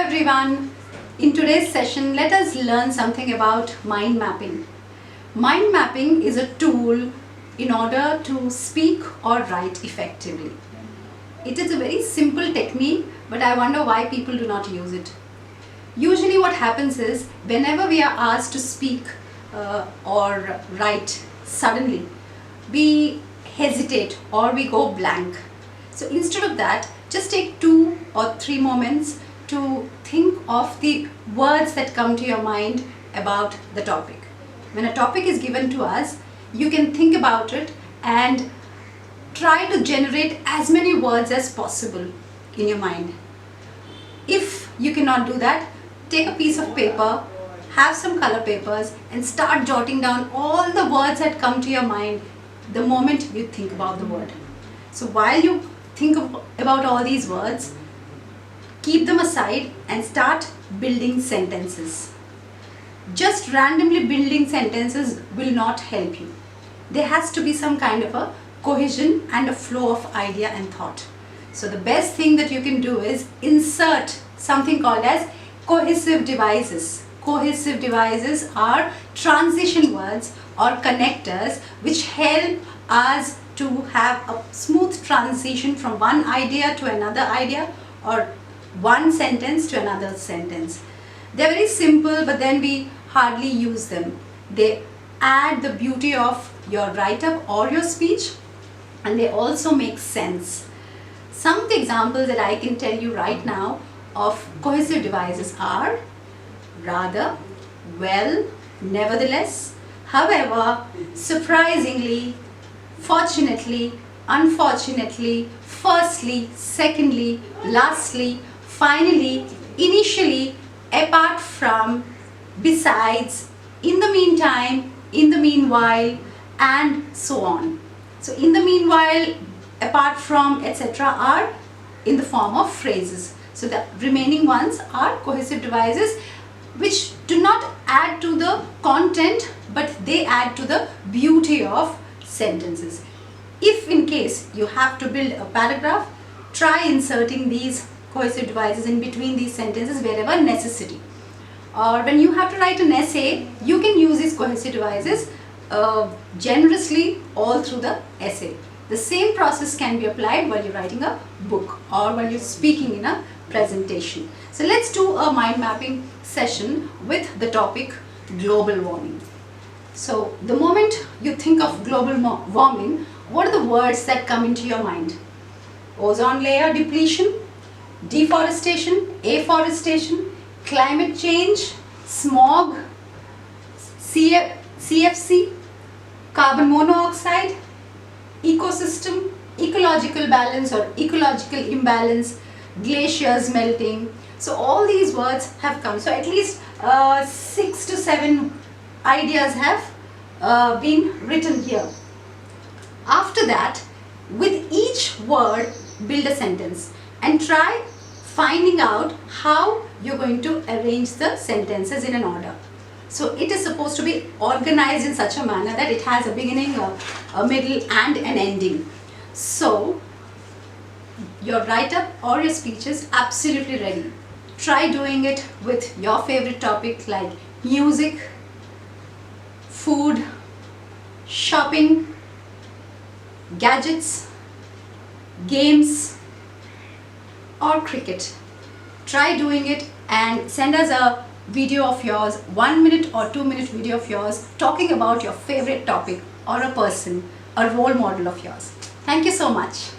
everyone. In today's session, let us learn something about mind mapping. Mind mapping is a tool in order to speak or write effectively. It is a very simple technique, but I wonder why people do not use it. Usually what happens is, whenever we are asked to speak or write suddenly, we hesitate or we go blank. So instead of that, just take 2 or 3 moments to think of the words that come to your mind about the topic. When a topic is given to us, you can think about it and try to generate as many words as possible in your mind. If you cannot do that, take a piece of paper, have some color papers and start jotting down all the words that come to your mind the moment you think about the word. So while you think about all these words, keep them aside and start building sentences. Just randomly building sentences will not help you. There has to be some kind of a cohesion and a flow of idea and thought. So the best thing that you can do is insert something called as cohesive devices. Cohesive devices are transition words or connectors which help us to have a smooth transition from one idea to another idea or one sentence to another sentence. They are very simple, but then we hardly use them. They add the beauty of your write-up or your speech, and they also make sense. Some of the examples that I can tell you right now of cohesive devices are rather, well, nevertheless, however, surprisingly, fortunately, unfortunately, firstly, secondly, lastly, finally, initially, apart from, besides, in the meantime, in the meanwhile, and so on. So in the meanwhile, apart from, etc. are in the form of phrases. So the remaining ones are cohesive devices which do not add to the content, but they add to the beauty of sentences. If in case you have to build a paragraph, try inserting these cohesive devices in between these sentences wherever necessary. Or when you have to write an essay, you can use these cohesive devices generously all through the essay. The same process can be applied while you're writing a book or while you're speaking in a presentation. So let's do a mind mapping session with the topic global warming. So the moment you think of global warming, what are the words that come into your mind? Ozone layer depletion, deforestation, afforestation, climate change, smog, CFC, carbon monoxide, ecosystem, ecological balance or ecological imbalance, glaciers melting. So all these words have come. So at least 6 to 7 ideas have been written here. After that, with each word, build a sentence and try finding out how you're going to arrange the sentences in an order. So it is supposed to be organized in such a manner that it has a beginning, a middle and an ending. So your write-up or your speech is absolutely ready. Try doing it with your favorite topics like music, food, shopping, gadgets, games or cricket. Try doing it and send us a video of yours, 1 minute or 2 minute video of yours talking about your favorite topic or a person, a role model of yours. Thank you so much.